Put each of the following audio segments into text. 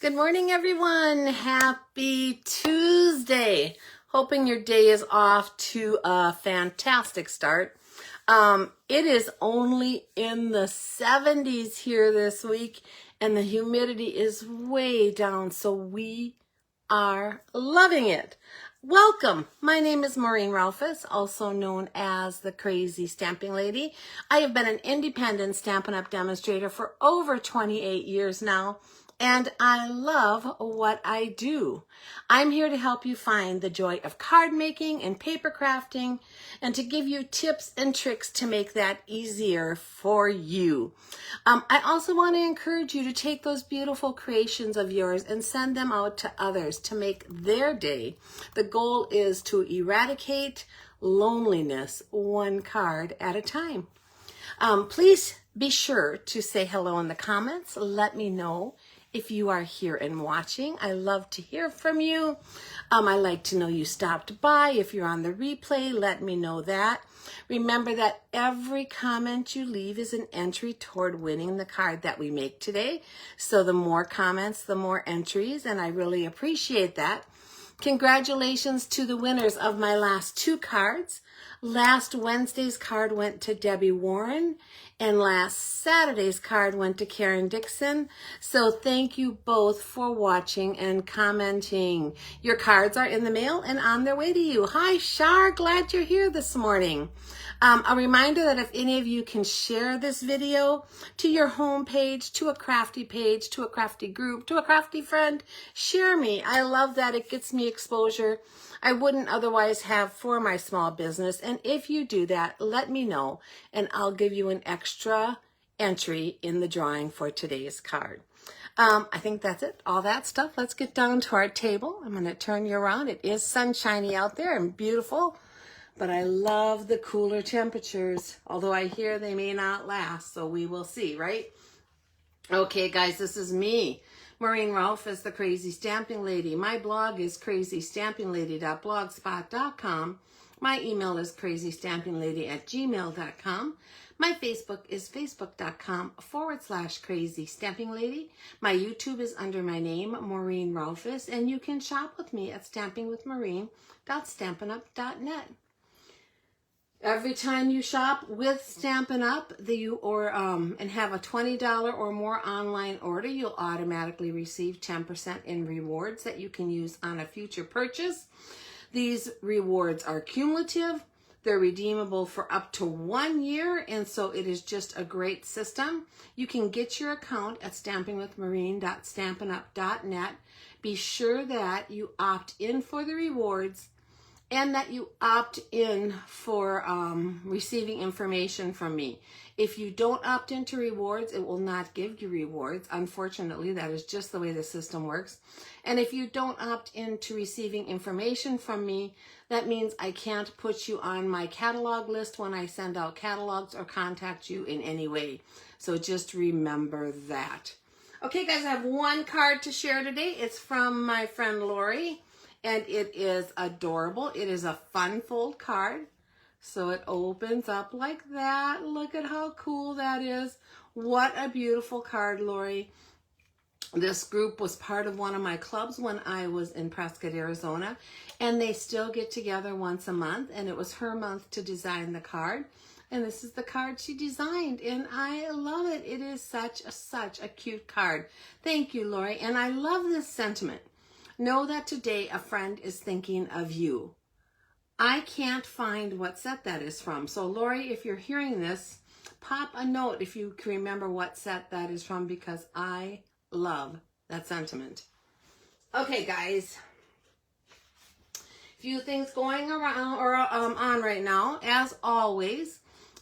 Good morning, everyone. Happy Tuesday. Hoping your day is off to a fantastic start. It is only in the 70s here this week, and the humidity is way down, so we are loving it. Welcome. My name is Maureen Rolfes, also known as the Crazy Stamping Lady. I have been an independent Stampin' Up! Demonstrator for over 28 years now, and I love what I do. I'm here to help you find the joy of card making and paper crafting, and to give you tips and tricks to make that easier for you. I also want to encourage you to take those beautiful creations of yours and send them out to others to make their day. The goal is to eradicate loneliness one card at a time. Please be sure to say hello in the comments. Let me know if you are here and watching. I love to hear from you. I like to know you stopped by. If you're on the replay, let me know that. Remember that every comment you leave is an entry toward winning the card that we make today. So the more comments, the more entries, and I really appreciate that. Congratulations to the winners of my last two cards. Last Wednesday's card went to Debbie Warren, and last Saturday's card went to Karen Dixon. So thank you both for watching and commenting. Your cards are in the mail and on their way to you. Hi, Shar, glad you're here this morning. A reminder that if any of you can share this video to your home page, to a crafty page, to a crafty group, to a crafty friend, share me. I love that. It gets me exposure I wouldn't otherwise have for my small business. And if you do that, let me know, and I'll give you an extra entry in the drawing for today's card. I think that's it. All that stuff. Let's get down to our table. I'm going to turn you around. It is sunshiny out there and beautiful, but I love the cooler temperatures, although I hear they may not last, so we will see, right? Okay, guys, this is me. Maureen Rolfes, the Crazy Stamping Lady. My blog is crazystampinglady.blogspot.com. My email is crazystampinglady@gmail.com. My Facebook is facebook.com/crazystampinglady. My YouTube is under my name, Maureen Rolfes, and you can shop with me at stampingwithmaureen.stampinup.net. Every time you shop with Stampin' Up! And have a $20 or more online order, you'll automatically receive 10% in rewards that you can use on a future purchase. These rewards are cumulative. They're redeemable for up to 1 year, and so it is just a great system. You can get your account at stampingwithmaureen.stampinup.net. Be sure that you opt in for the rewards, and that you opt in for receiving information from me. If you don't opt into rewards, it will not give you rewards. Unfortunately, that is just the way the system works. And if you don't opt into receiving information from me, that means I can't put you on my catalog list when I send out catalogs or contact you in any way. So just remember that. Okay, guys, I have one card to share today. It's from my friend Lori, and it is adorable. It is a fun fold card. So it opens up like that. Look at how cool that is. What a beautiful card, Lori. This group was part of one of my clubs when I was in Prescott, Arizona, and they still get together once a month, and it was her month to design the card. And this is the card she designed, and I love it. It is such a cute card. Thank you, Lori. And I love this sentiment. Know that today a friend is thinking of you. I can't find what set that is from. So Lori, if you're hearing this, pop a note if you can remember what set that is from, because I love that sentiment. Okay, guys. Few things going around or on right now. As always,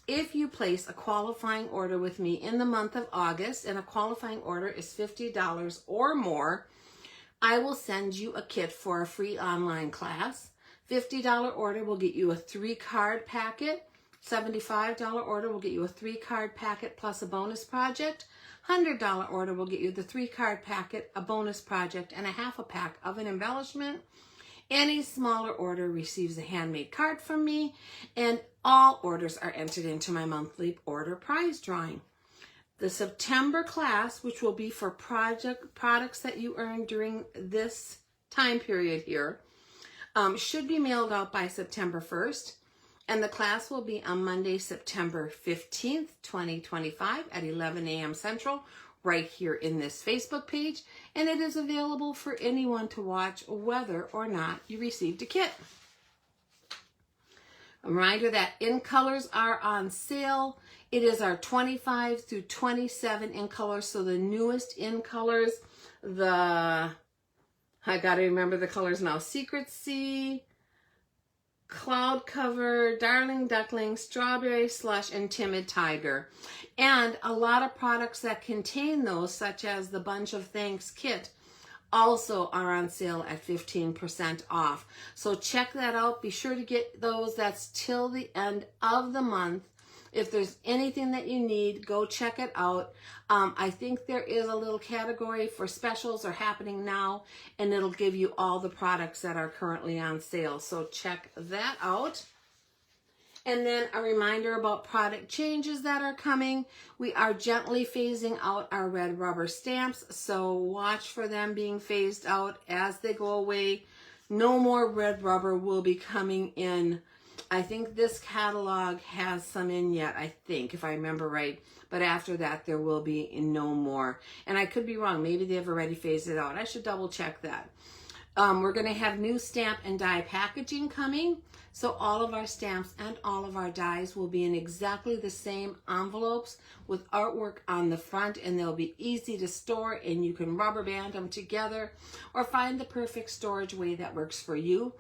if you place a qualifying order with me in the month of August, and a qualifying order is $50 or more, I will send you a kit for a free online class. $50 order will get you a 3-card packet. $75 order will get you a 3-card packet plus a bonus project. $100 order will get you the 3-card packet, a bonus project, and a half a pack of an embellishment. Any smaller order receives a handmade card from me, and all orders are entered into my monthly order prize drawing. The September class, which will be for products that you earn during this time period here, should be mailed out by September 1st. And the class will be on Monday, September 15th, 2025 at 11 a.m. Central, right here in this Facebook page. And it is available for anyone to watch whether or not you received a kit. A reminder that in colors are on sale. It is our 25 through 27 in colors. So the newest in colors, I got to remember the colors now. Secret Sea, Cloud Cover, Darling Duckling, Strawberry Slush, and Timid Tiger. And a lot of products that contain those, such as the Bunch of Thanks kit, also are on sale at 15% off. So check that out. Be sure to get those. That's till the end of the month. If there's anything that you need, go check it out. I think there is a little category for specials are happening now, and it'll give you all the products that are currently on sale. So check that out. And then a reminder about product changes that are coming. We are gently phasing out our red rubber stamps, so watch for them being phased out as they go away. No more red rubber will be coming in. I think this catalog has some in yet, I think, if I remember right. But after that, there will be no more. And I could be wrong. Maybe they've already phased it out. I should double check that. We're going to have new stamp and die packaging coming. So all of our stamps and all of our dies will be in exactly the same envelopes with artwork on the front, and they'll be easy to store, and you can rubber band them together or find the perfect storage way that works for you.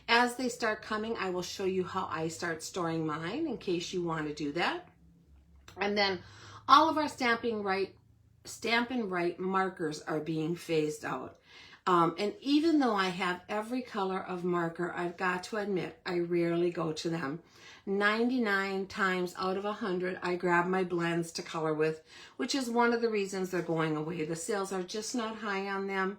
As they start coming, I will show you how I start storing mine in case you want to do that. And then all of our Stamp and Write markers are being phased out. And even though I have every color of marker, I've got to admit, I rarely go to them. 99 times out of 100, I grab my blends to color with, which is one of the reasons they're going away. The sales are just not high on them.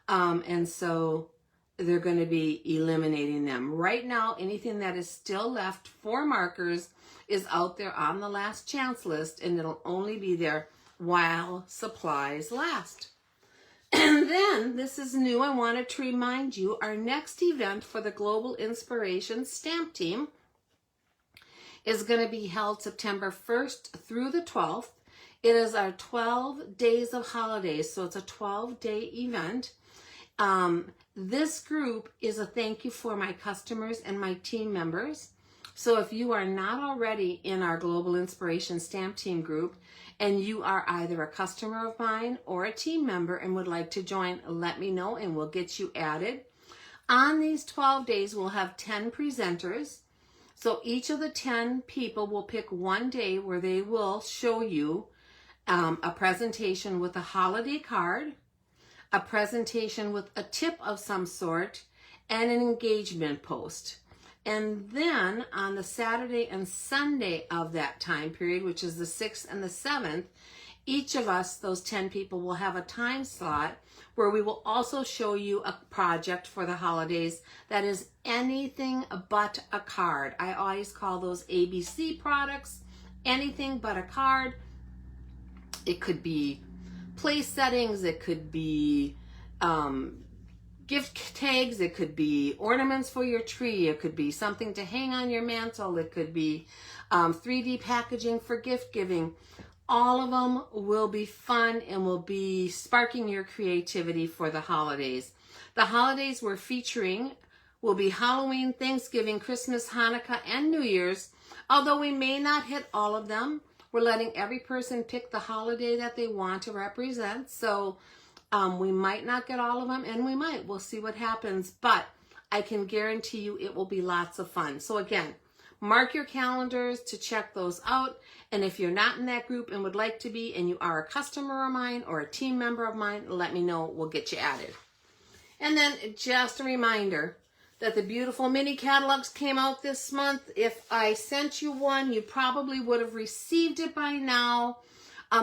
And so they're going to be eliminating them. Right now, anything that is still left for markers is out there on the last chance list, and it'll only be there while supplies last. And then, this is new, I wanted to remind you, our next event for the Global Inspiration Stamp Team is going to be held September 1st through the 12th. It is our 12 days of holidays, so it's a 12-day event. This group is a thank you for my customers and my team members. So if you are not already in our Global Inspiration Stamp Team group, and you are either a customer of mine or a team member and would like to join, let me know and we'll get you added. On these 12 days, we'll have 10 presenters. So each of the 10 people will pick one day where they will show you a presentation with a holiday card, a presentation with a tip of some sort, and an engagement post. And then on the Saturday and Sunday of that time period, which is the 6th and the 7th, each of us, those 10 people, will have a time slot where we will also show you a project for the holidays that is anything but a card. I always call those ABC products, anything but a card. It could be place settings, it could be gift tags, it could be ornaments for your tree, it could be something to hang on your mantle, it could be 3D packaging for gift giving. All of them will be fun and will be sparking your creativity for the holidays. The holidays we're featuring will be Halloween, Thanksgiving, Christmas, Hanukkah, and New Year's. Although we may not hit all of them, we're letting every person pick the holiday that they want to represent. So we might not get all of them, and we might. We'll see what happens, but I can guarantee you it will be lots of fun. So again, mark your calendars to check those out. And if you're not in that group and would like to be, and you are a customer of mine or a team member of mine, let me know. We'll get you added. And then just a reminder that the beautiful mini catalogs came out this month. If I sent you one, you probably would have received it by now.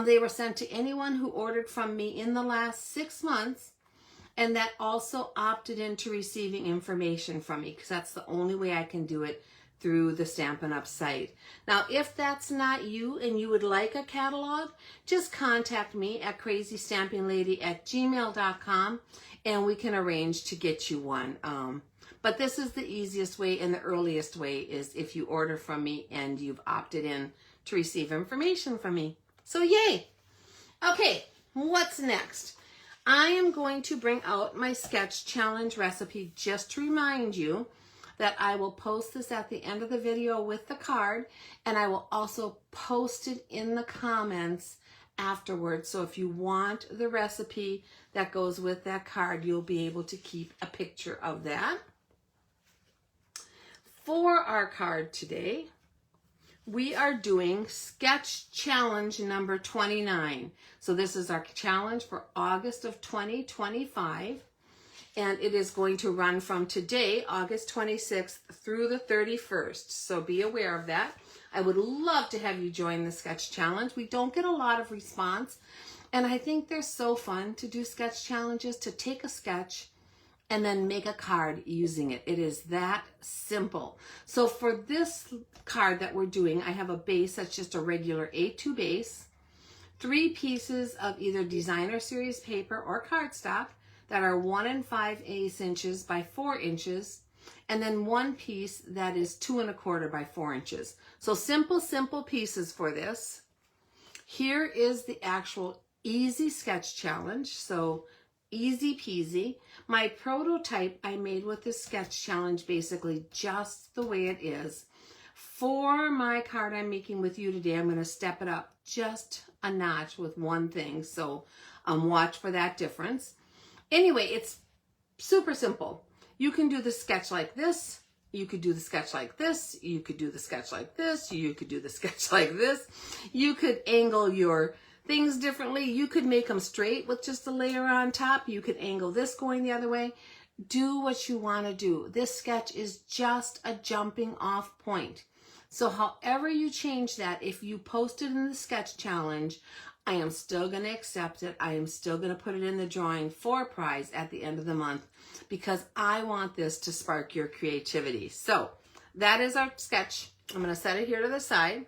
They were sent to anyone who ordered from me in the last 6 months, and that also opted into receiving information from me, because that's the only way I can do it through the Stampin' Up! Site. Now, if that's not you and you would like a catalog, just contact me at crazystampinglady@gmail.com and we can arrange to get you one. But this is the easiest way and the earliest way is if you order from me and you've opted in to receive information from me. So yay! Okay, what's next? I am going to bring out my sketch challenge recipe just to remind you that I will post this at the end of the video with the card, and I will also post it in the comments afterwards. So if you want the recipe that goes with that card, you'll be able to keep a picture of that. For our card today, we are doing sketch challenge number 29. So this is our challenge for August of 2025. And it is going to run from today, August 26th, through the 31st. So be aware of that. I would love to have you join the sketch challenge. We don't get a lot of response. And I think they're so fun to do sketch challenges, to take a sketch and then make a card using it. It is that simple. So for this card that we're doing, I have a base that's just a regular A2 base, 3 pieces of either designer series paper or cardstock that are 1 5/8 inches by 4 inches, and then 1 piece that is 2 1/4 by 4 inches. So simple pieces for this. Here is the actual easy sketch challenge. So easy peasy. My prototype I made with this sketch challenge basically just the way it is. For my card I'm making with you today, I'm going to step it up just a notch with one thing. So watch for that difference. Anyway, it's super simple. You can do the sketch like this. You could do the sketch like this. You could do the sketch like this. You could do the sketch like this. You could angle your things differently. You could make them straight with just a layer on top. You could angle this going the other way. Do what you want to do. This sketch is just a jumping off point. So however you change that, if you post it in the sketch challenge, I am still going to accept it. I am still going to put it in the drawing for a prize at the end of the month because I want this to spark your creativity. So that is our sketch. I'm going to set it here to the side.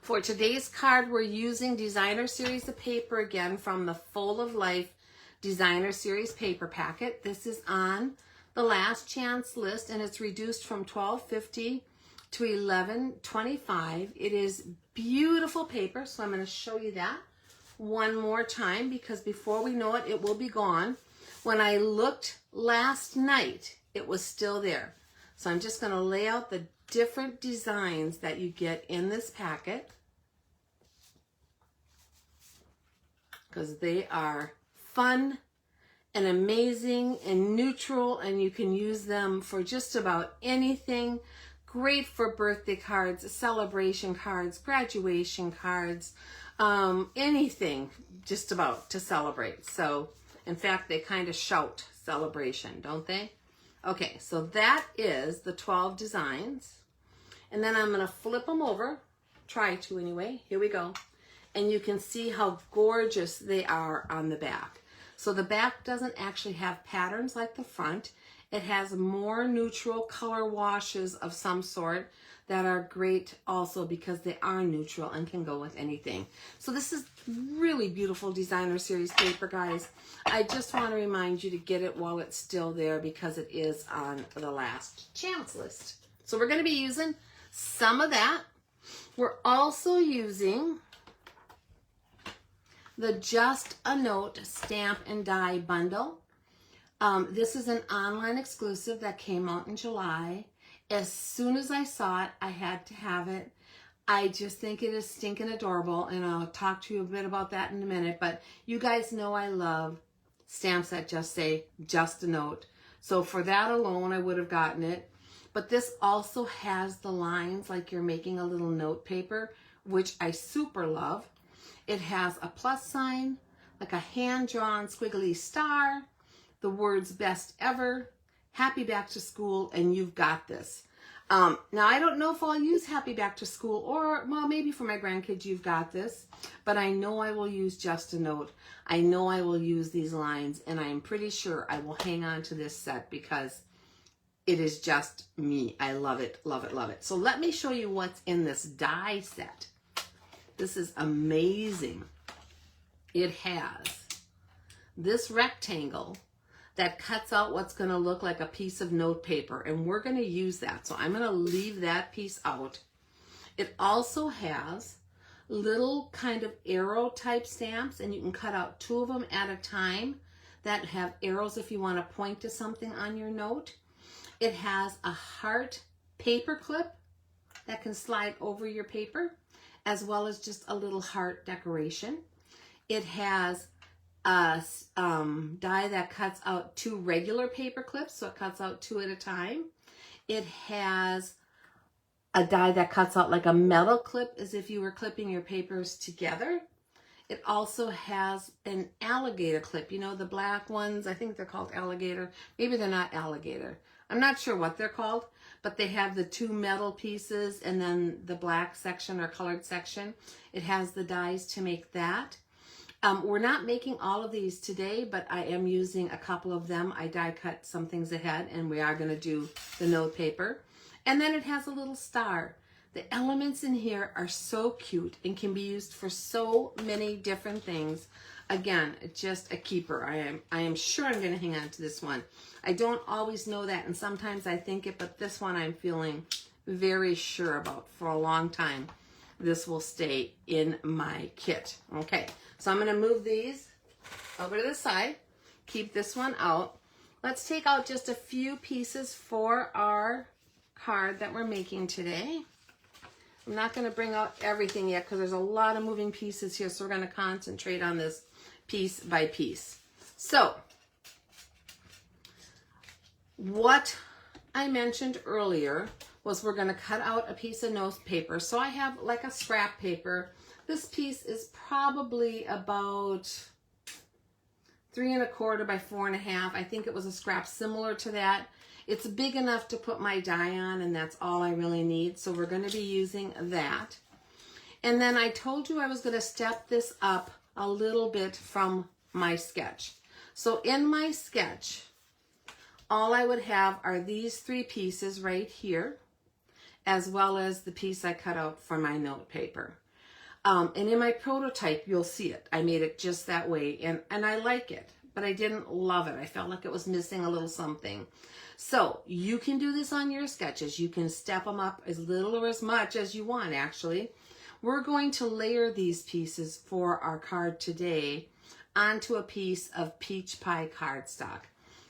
For today's card, we're using Designer Series of paper again from the Full of Life Designer Series paper packet. This is on the last chance list and it's reduced from $12.50 to $11.25. It is beautiful paper, so I'm going to show you that one more time because before we know it, it will be gone. When I looked last night, it was still there. So I'm just going to lay out the different designs that you get in this packet because they are fun and amazing and neutral, and you can use them for just about anything. Great for birthday cards, celebration cards, graduation cards, anything just about to celebrate. So, in fact, they kind of shout celebration, don't they? Okay, so that is the 12 designs. And then I'm going to flip them over, try to anyway. Here we go. And you can see how gorgeous they are on the back. So the back doesn't actually have patterns like the front. It has more neutral color washes of some sort that are great also because they are neutral and can go with anything. So this is really beautiful Designer Series paper, guys. I just want to remind you to get it while it's still there because it is on the last chance list. So we're going to be using some of that. We're also using the Just a Note Stamp and Die bundle. This is an online exclusive that came out in July. As soon as I saw it, I had to have it. I just think it is stinking adorable, and I'll talk to you a bit about that in a minute. But you guys know I love stamps that just say Just a Note. So for that alone, I would have gotten it. But this also has the lines like you're making a little note paper, which I super love. It has a plus sign, like a hand-drawn squiggly star, the words best ever, happy back to school, and you've got this. Now, I don't know if I'll use happy back to school or, well, maybe for my grandkids, you've got this, but I know I will use Just a Note. I know I will use these lines, and I am pretty sure I will hang on to this set because it is just me. I love it, love it, love it. So let me show you what's in this die set. This is amazing. It has this rectangle that cuts out what's going to look like a piece of note paper, and we're going to use that. So I'm going to leave that piece out. It also has little kind of arrow type stamps, and you can cut out 2 of them at a time that have arrows if you want to point to something on your note. It has a heart paper clip that can slide over your paper, as well as just a little heart decoration. It has a die that cuts out 2 regular paper clips, so it cuts out 2 at a time. It has a die that cuts out like a metal clip, as if you were clipping your papers together. It also has an alligator clip, you know, the black ones. I think they're called alligator. Maybe they're not alligator. I'm not sure what they're called, but they have the 2 metal pieces and then the black section or colored section. It has the dies to make that. We're not making all of these today, but I am using a couple of them. I die cut some things ahead, and we are going to do the note paper. And then it has a little star. The elements in here are so cute and can be used for so many different things. Again, just a keeper. I am sure I'm going to hang on to this one. I don't always know that, and sometimes I think it, but this one I'm feeling very sure about for a long time. This will stay in my kit. Okay, so I'm going to move these over to the side. Keep this one out. Let's take out just a few pieces for our card that we're making today. I'm not going to bring out everything yet because there's a lot of moving pieces here, so we're going to concentrate on this piece by piece. So, what I mentioned earlier was we're going to cut out a piece of note paper. So I have like a scrap paper. This piece is probably about 3 1/4 by 4 1/2. I think it was a scrap similar to that. It's big enough to put my die on, and that's all I really need. So we're going to be using that. And then I told you I was going to step this up a little bit from my sketch. So in my sketch, all I would have are these 3 pieces right here, as well as the piece I cut out for my note paper. And in my prototype, you'll see it. I made it just that way, and I like it, but I didn't love it. I felt like it was missing a little something. So you can do this on your sketches. You can step them up as little or as much as you want, actually. We're going to layer these pieces for our card today onto a piece of peach pie cardstock.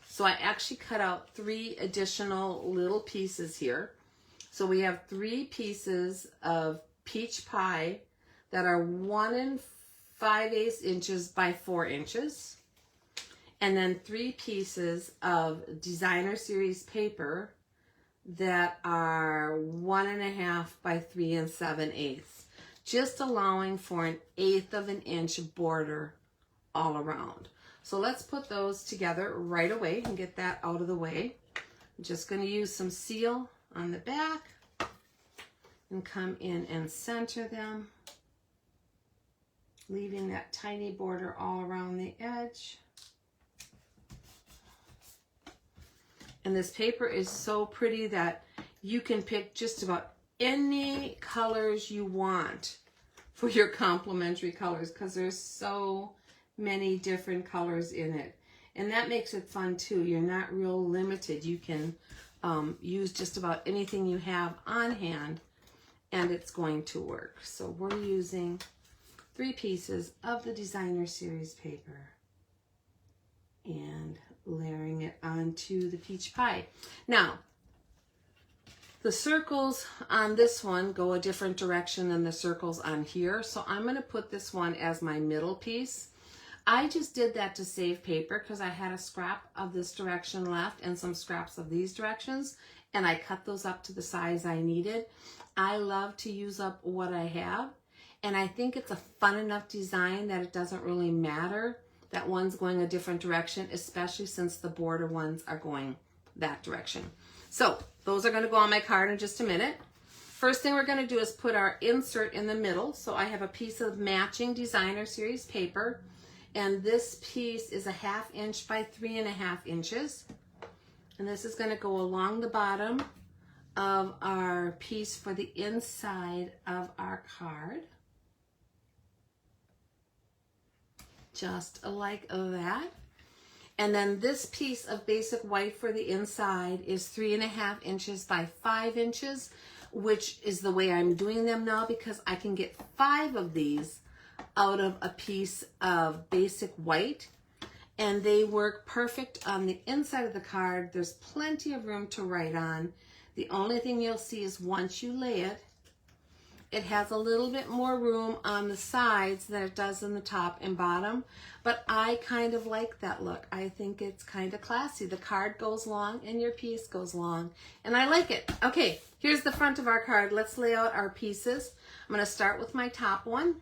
So I actually cut out 3 additional little pieces here. So we have 3 pieces of peach pie that are 1 5/8 inches by 4 inches. And then 3 pieces of designer series paper that are 1 1/2 by 3 7/8, just allowing for 1/8 inch border all around. So let's put those together right away and get that out of the way. I'm just going to use some seal on the back and come in and center them, leaving that tiny border all around the edge. And this paper is so pretty that you can pick just about any colors you want for your complementary colors, because there's so many different colors in it. And that makes it fun too. You're not real limited. You can use just about anything you have on hand, and it's going to work. So we're using 3 pieces of the designer series paper and layering it onto the peach pie. Now, the circles on this one go a different direction than the circles on here, so I'm going to put this one as my middle piece. I just did that to save paper because I had a scrap of this direction left and some scraps of these directions, and I cut those up to the size I needed. I love to use up what I have, and I think it's a fun enough design that it doesn't really matter that one's going a different direction, especially since the border ones are going that direction. So those are going to go on my card in just a minute. First thing we're going to do is put our insert in the middle. So I have a piece of matching designer series paper, and this piece is a 1/2 inch by 3 1/2 inches. And this is going to go along the bottom of our piece for the inside of our card. Just like that. And then this piece of basic white for the inside is 3.5 inches by 5 inches, which is the way I'm doing them now because I can get 5 of these out of a piece of basic white, and they work perfect on the inside of the card. There's plenty of room to write on. The only thing you'll see is once you lay it, it has a little bit more room on the sides than it does in the top and bottom, but I kind of like that look. I think it's kind of classy. The card goes long and your piece goes long, and I like it. Okay, here's the front of our card. Let's lay out our pieces. I'm going to start with my top one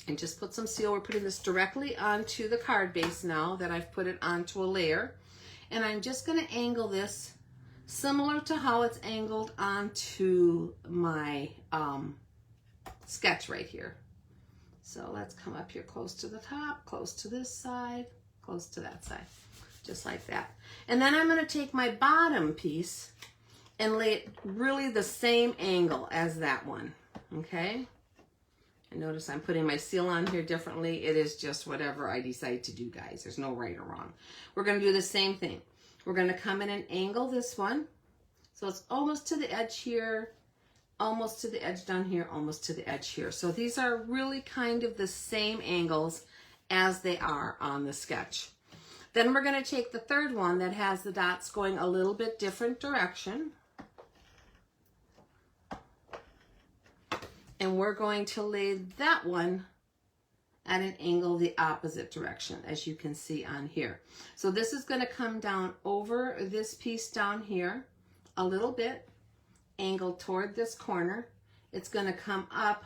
and just put some seal. We're putting this directly onto the card base now that I've put it onto a layer, and I'm just going to angle this similar to how it's angled onto my sketch right here. So let's come up here close to the top, close to this side, close to that side, just like that. And then I'm going to take my bottom piece and lay it really the same angle as that one, okay? And notice I'm putting my seal on here differently. It is just whatever I decide to do, guys. There's no right or wrong. We're going to do the same thing. We're going to come in and angle this one. So it's almost to the edge here, almost to the edge down here, almost to the edge here. So these are really kind of the same angles as they are on the sketch. Then we're going to take the third one that has the dots going a little bit different direction. And we're going to lay that one at an angle the opposite direction, as you can see on here. So this is going to come down over this piece down here a little bit, angled toward this corner. It's going to come up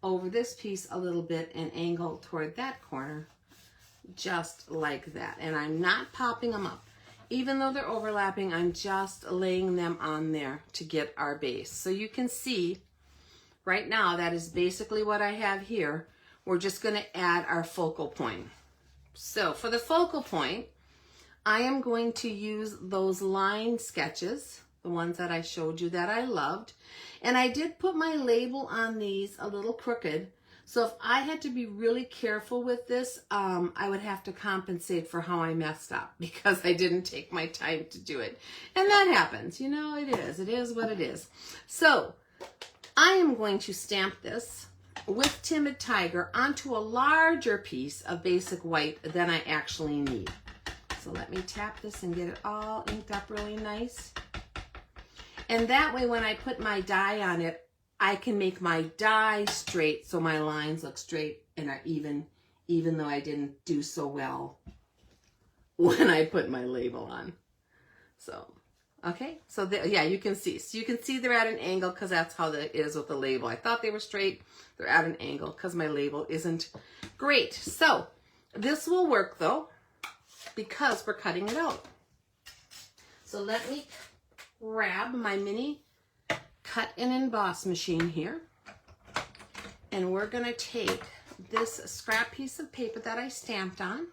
over this piece a little bit and angle toward that corner, just like that. And I'm not popping them up. Even though they're overlapping, I'm just laying them on there to get our base. So you can see right now that is basically what I have here. We're just going to add our focal point. So for the focal point, I am going to use those line sketches, the ones that I showed you that I loved. And I did put my label on these a little crooked. So if I had to be really careful with this, I would have to compensate for how I messed up because I didn't take my time to do it. And that happens, you know, it is what it is. So I am going to stamp this with Timid Tiger onto a larger piece of basic white than I actually need. So let me tap this and get it all inked up really nice. And that way when I put my die on it, I can make my die straight so my lines look straight and are even though I didn't do so well when I put my label on. So okay, so yeah, you can see. So you can see they're at an angle because that's how it is with the label. I thought they were straight. They're at an angle because my label isn't great. So this will work though because we're cutting it out. So let me grab my mini cut and emboss machine here. And we're going to take this scrap piece of paper that I stamped on.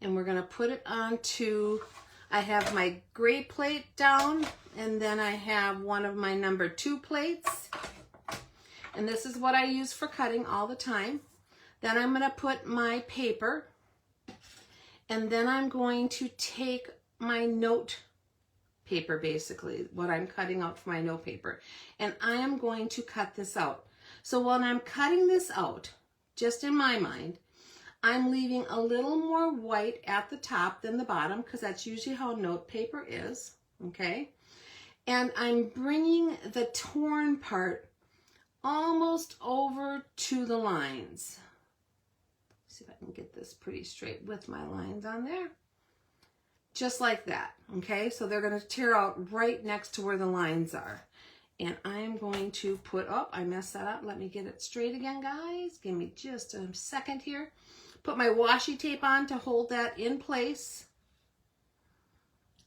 And we're going to put it onto... I have my gray plate down, and then I have one of my number 2 plates. And this is what I use for cutting all the time. Then I'm going to put my paper, and then I'm going to take my note paper, basically, what I'm cutting out for my note paper. And I am going to cut this out. So when I'm cutting this out, just in my mind, I'm leaving a little more white at the top than the bottom because that's usually how note paper is, okay? And I'm bringing the torn part almost over to the lines. See if I can get this pretty straight with my lines on there. Just like that, okay? So they're going to tear out right next to where the lines are. And I'm going to put, oh, I messed that up. Let me get it straight again, guys. Give me just a second here. Put my washi tape on to hold that in place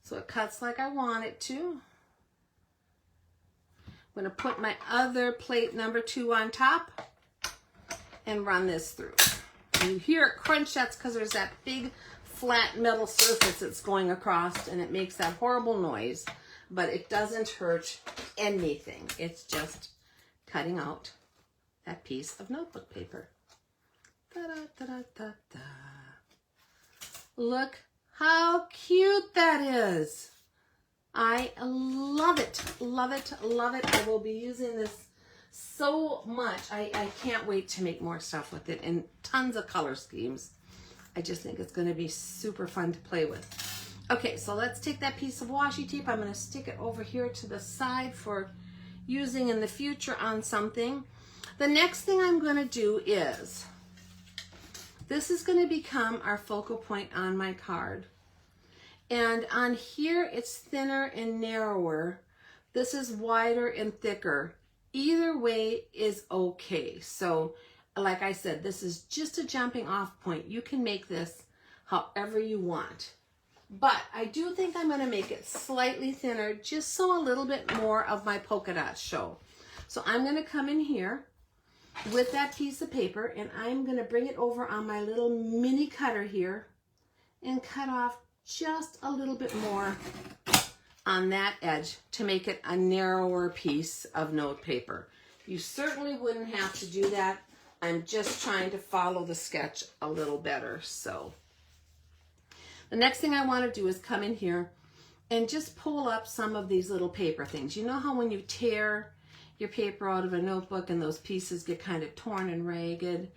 so it cuts like I want it to. I'm going to put my other plate number 2 on top and run this through. You hear it crunch, that's because there's that big flat metal surface that's going across and it makes that horrible noise, but it doesn't hurt anything. It's just cutting out that piece of notebook paper. Ta-da-da-da-da-da. Look how cute that is. I love it, love it, love it. I will be using this so much. I can't wait to make more stuff with it in tons of color schemes. I just think it's going to be super fun to play with. Okay, so let's take that piece of washi tape. I'm going to stick it over here to the side for using in the future on something. The next thing I'm going to do is, this is going to become our focal point on my card. And on here, it's thinner and narrower. This is wider and thicker. Either way is okay. So, like I said, this is just a jumping off point. You can make this however you want. But I do think I'm going to make it slightly thinner, just so a little bit more of my polka dots show. So I'm going to come in here with that piece of paper, and I'm going to bring it over on my little mini cutter here and cut off just a little bit more on that edge to make it a narrower piece of note paper. You certainly wouldn't have to do that. I'm just trying to follow the sketch a little better. So the next thing I want to do is come in here and just pull up some of these little paper things. You know how when you tear your paper out of a notebook and those pieces get kind of torn and ragged?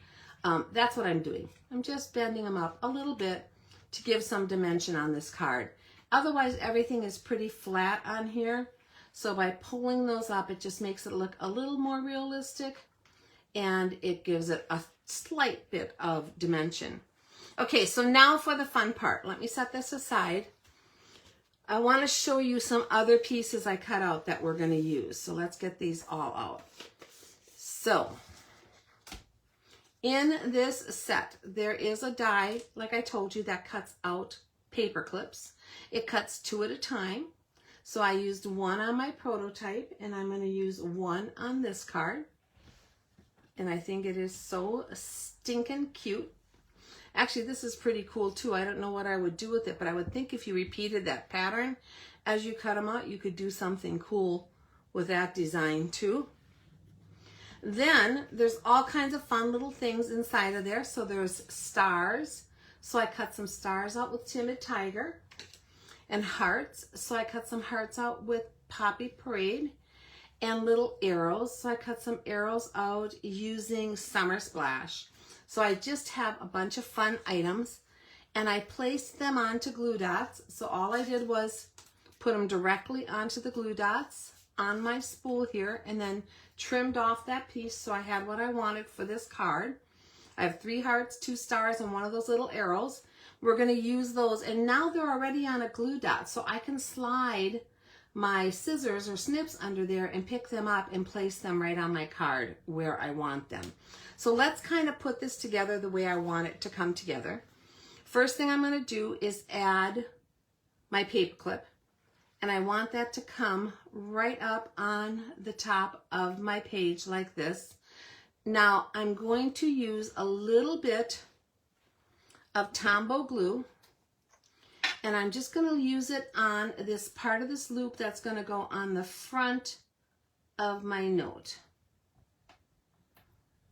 That's what I'm doing. I'm just bending them up a little bit to give some dimension on this card. Otherwise, everything is pretty flat on here. So by pulling those up, it just makes it look a little more realistic, and it gives it a slight bit of dimension. Okay, so now for the fun part. Let me set this aside. I want to show you some other pieces I cut out that we're going to use. So let's get these all out. So in this set, there is a die, like I told you, that cuts out paper clips. It cuts 2 at a time. So I used one on my prototype, and I'm going to use one on this card. And I think it is so stinking cute. Actually, this is pretty cool too. I don't know what I would do with it, but I would think if you repeated that pattern as you cut them out, you could do something cool with that design too. Then there's all kinds of fun little things inside of there. So there's stars. So I cut some stars out with Timid Tiger. And hearts. So I cut some hearts out with Poppy Parade. And little arrows. So I cut some arrows out using Summer Splash. So I just have a bunch of fun items, and I placed them onto glue dots. So all I did was put them directly onto the glue dots on my spool here, and then trimmed off that piece so I had what I wanted for this card. I have 3 hearts, 2 stars, and one of those little arrows. We're going to use those, and now they're already on a glue dot, so I can slide my scissors or snips under there and pick them up and place them right on my card where I want them. So let's kind of put this together the way I want it to come together. First thing I'm going to do is add my paper clip, and I want that to come right up on the top of my page like this. Now I'm going to use a little bit of Tombow glue, and I'm just going to use it on this part of this loop that's going to go on the front of my note.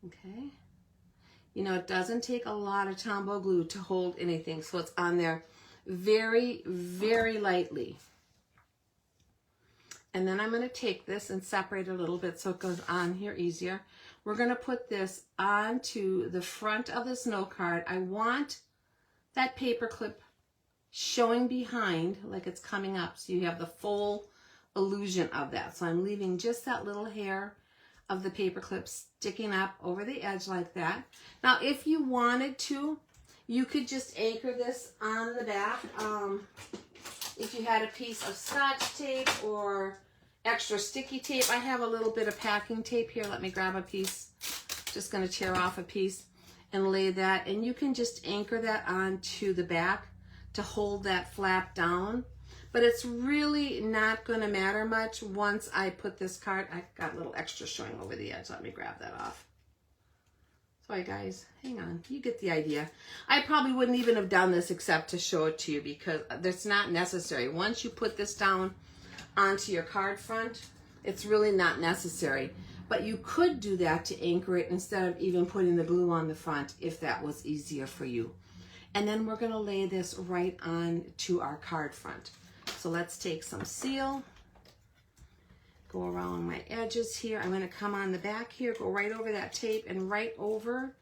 Okay. You know, it doesn't take a lot of Tombow glue to hold anything, so it's on there very, very lightly. And then I'm going to take this and separate it a little bit so it goes on here easier. We're going to put this onto the front of this note card. I want that paper clip showing behind like it's coming up, so you have the full illusion of that. So I'm leaving just that little hair of the paper clip sticking up over the edge like that. Now if you wanted to, you could just anchor this on the back. If you had a piece of Scotch tape or extra sticky tape. I have a little bit of packing tape here. Let me grab a piece. Just going to tear off a piece and lay that, and you can just anchor that onto the back to hold that flap down. But it's really not going to matter much once I put this card. I got a little extra showing over the edge. Let me grab that off. Sorry guys, hang on, you get the idea. I probably wouldn't even have done this except to show it to you because that's not necessary. Once you put this down onto your card front, it's really not necessary. But you could do that to anchor it instead of even putting the glue on the front if that was easier for you. And then we're gonna lay this right on to our card front. So let's take some seal, go around my edges here. I'm gonna come on the back here, go right over that tape and right over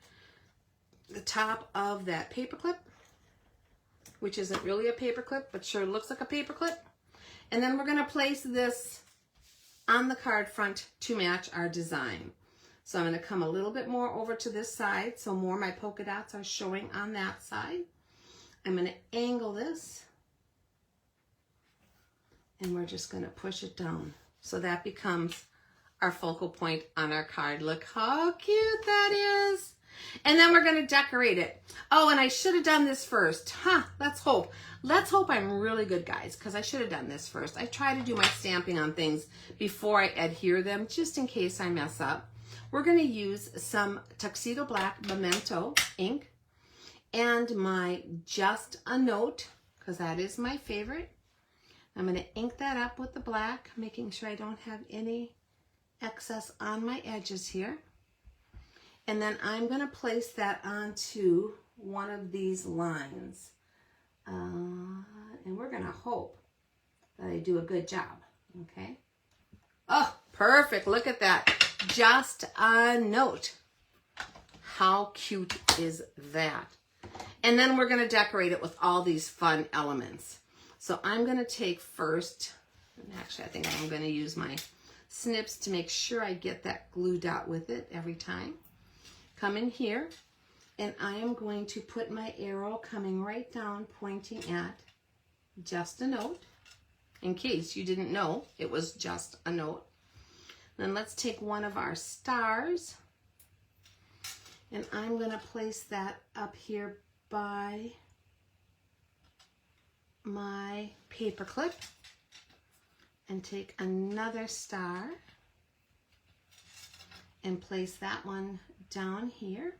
the top of that paper clip, which isn't really a paper clip, but sure looks like a paper clip. And then we're gonna place this on the card front to match our design. So I'm gonna come a little bit more over to this side, so more of my polka dots are showing on that side. I'm gonna angle this, and we're just gonna push it down. So that becomes our focal point on our card. Look how cute that is. And then we're gonna decorate it. Oh, and I should have done this first. Let's hope. Let's hope I'm really good, guys, because I should have done this first. I try to do my stamping on things before I adhere them, just in case I mess up. We're gonna use some Tuxedo Black Memento ink and my Just a Note, because that is my favorite. I'm gonna ink that up with the black, making sure I don't have any excess on my edges here. And then I'm gonna place that onto one of these lines. And we're gonna hope that I do a good job, okay? Oh, perfect, look at that. Just a Note. How cute is that? And then we're gonna decorate it with all these fun elements. So I'm gonna take first, and actually I think I'm gonna use my snips to make sure I get that glue dot with it every time. Come in here, and I am going to put my arrow coming right down, pointing at Just a Note, in case you didn't know it was just a note. Then let's take one of our stars, and I'm gonna place that up here by my paper clip, and take another star and place that one down here.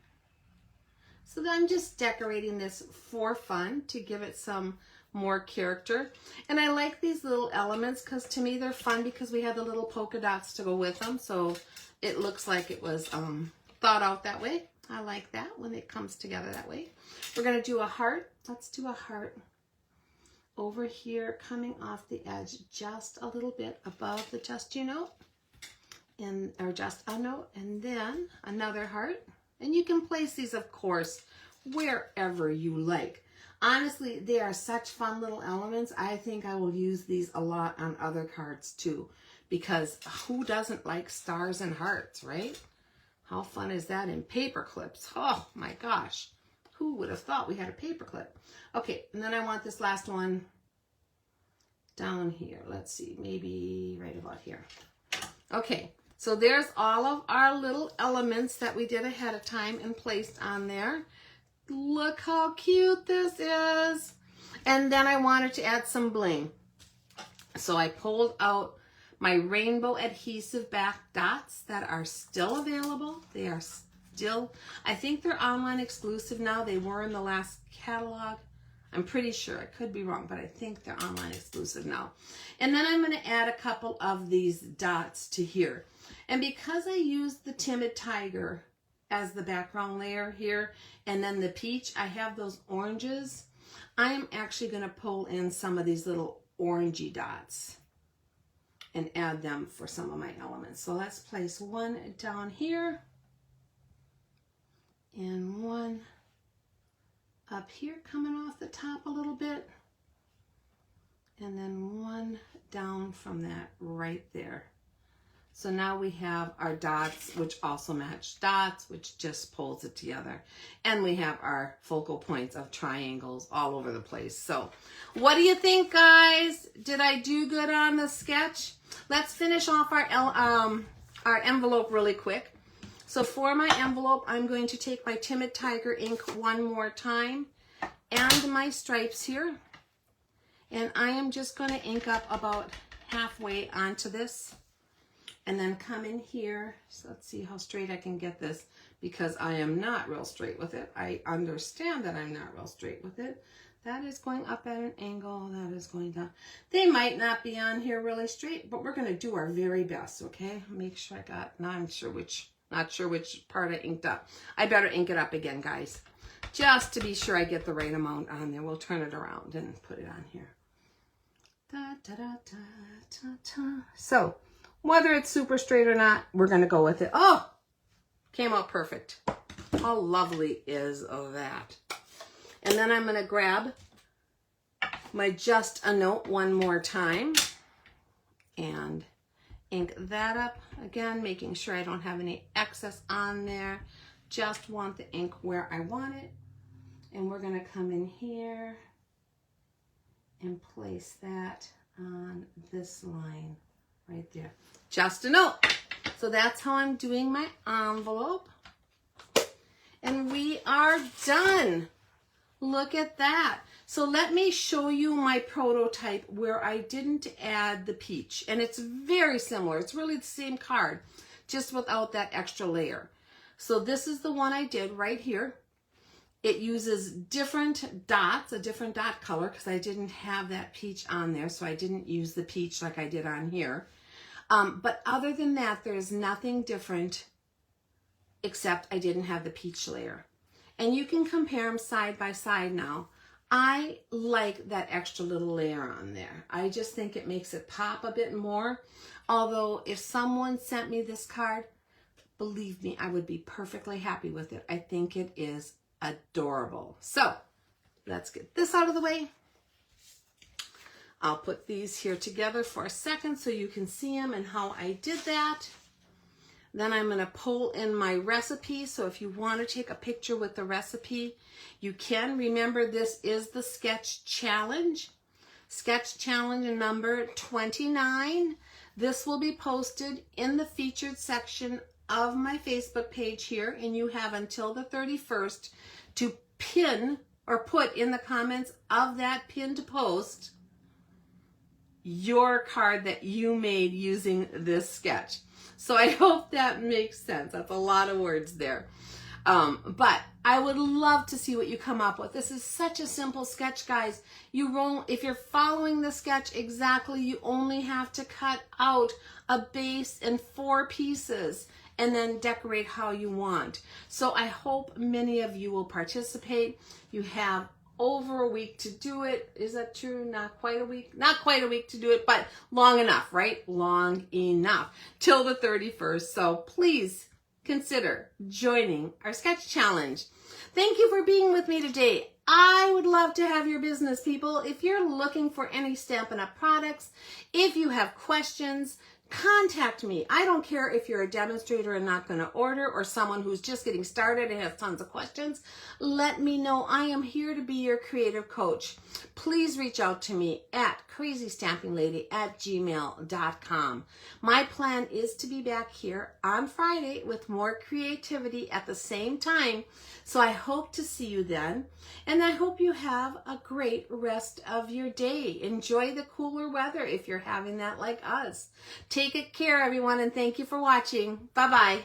So then I'm just decorating this for fun to give it some more character. And I like these little elements because to me they're fun because we have the little polka dots to go with them. So it looks like it was thought out that way. I like that when it comes together that way. We're gonna do a heart. Let's do a heart over here coming off the edge just a little bit above the Just a Note. Or Just a Note, and then another heart. And you can place these, of course, wherever you like. Honestly, they are such fun little elements. I think I will use these a lot on other cards too, because who doesn't like stars and hearts, right? How fun is that in paper clips? Oh my gosh, who would have thought we had a paper clip? Okay, and then I want this last one down here. Let's see, maybe right about here. Okay. So there's all of our little elements that we did ahead of time and placed on there. Look how cute this is. And then I wanted to add some bling. So I pulled out my rainbow adhesive back dots that are still available. They are still, I think they're online exclusive now. They were in the last catalog. I'm pretty sure, I could be wrong, but I think they're online exclusive now. And then I'm gonna add a couple of these dots to here. And because I used the Timid Tiger as the background layer here, and then the peach, I have those oranges. I am actually gonna pull in some of these little orangey dots and add them for some of my elements. So let's place one down here and one up here coming off the top a little bit, and then one down from that right there. So now we have our dots, which also match dots, which just pulls it together. And we have our focal points of triangles all over the place. So what do you think, guys? Did I do good on the sketch? Let's finish off our envelope really quick. So for my envelope, I'm going to take my Timid Tiger ink one more time and my stripes here. And I am just going to ink up about halfway onto this. And then come in here. So let's see how straight I can get this because I am not real straight with it. I understand that I'm not real straight with it. That is going up at an angle. That is going down. They might not be on here really straight, but we're going to do our very best, okay? Make sure I got, not sure which part I inked up. I better ink it up again, guys, just to be sure I get the right amount on there. We'll turn it around and put it on here. Da, da, da, da, da, da. So, whether it's super straight or not, we're going to go with it. Oh, came out perfect. How lovely is that? And then I'm going to grab my Just a Note one more time and ink that up again, making sure I don't have any excess on there. Just want the ink where I want it. And we're going to come in here and place that on this line right there. Just a Note. So that's how I'm doing my envelope. And we are done. Look at that. So let me show you my prototype where I didn't add the peach. And it's very similar. It's really the same card, just without that extra layer. So this is the one I did right here. It uses different dots, a different dot color, because I didn't have that peach on there. So I didn't use the peach like I did on here. But other than that, there's nothing different except I didn't have the peach layer. And you can compare them side by side now. I like that extra little layer on there. I just think it makes it pop a bit more. Although if someone sent me this card, believe me, I would be perfectly happy with it. I think it is adorable. So let's get this out of the way. I'll put these here together for a second so you can see them and how I did that. Then I'm going to pull in my recipe. So if you want to take a picture with the recipe, you can. Remember, this is the sketch challenge. Sketch challenge number 29. This will be posted in the featured section of my Facebook page here. And you have until the 31st to pin or put in the comments of that pinned post your card that you made using this sketch. So I hope that makes sense. That's a lot of words there. But I would love to see what you come up with. This is such a simple sketch, guys. If you're following the sketch exactly, you only have to cut out a base in 4 pieces and then decorate how you want. So I hope many of you will participate. You have over a week to do it. Is that true? Not quite a week. Not quite a week to do it, but long enough, right? Long enough till the 31st. So please consider joining our sketch challenge. Thank you for being with me today. I would love to have your business, people. If you're looking for any Stampin' Up! Products, if you have questions, contact me. I don't care if you're a demonstrator and not going to order, or someone who's just getting started and has tons of questions. Let me know. I am here to be your creative coach. Please reach out to me at crazystampinglady@gmail.com. My plan is to be back here on Friday with more creativity at the same time. So I hope to see you then. And I hope you have a great rest of your day. Enjoy the cooler weather if you're having that like us. Take care, everyone, and thank you for watching. Bye-bye.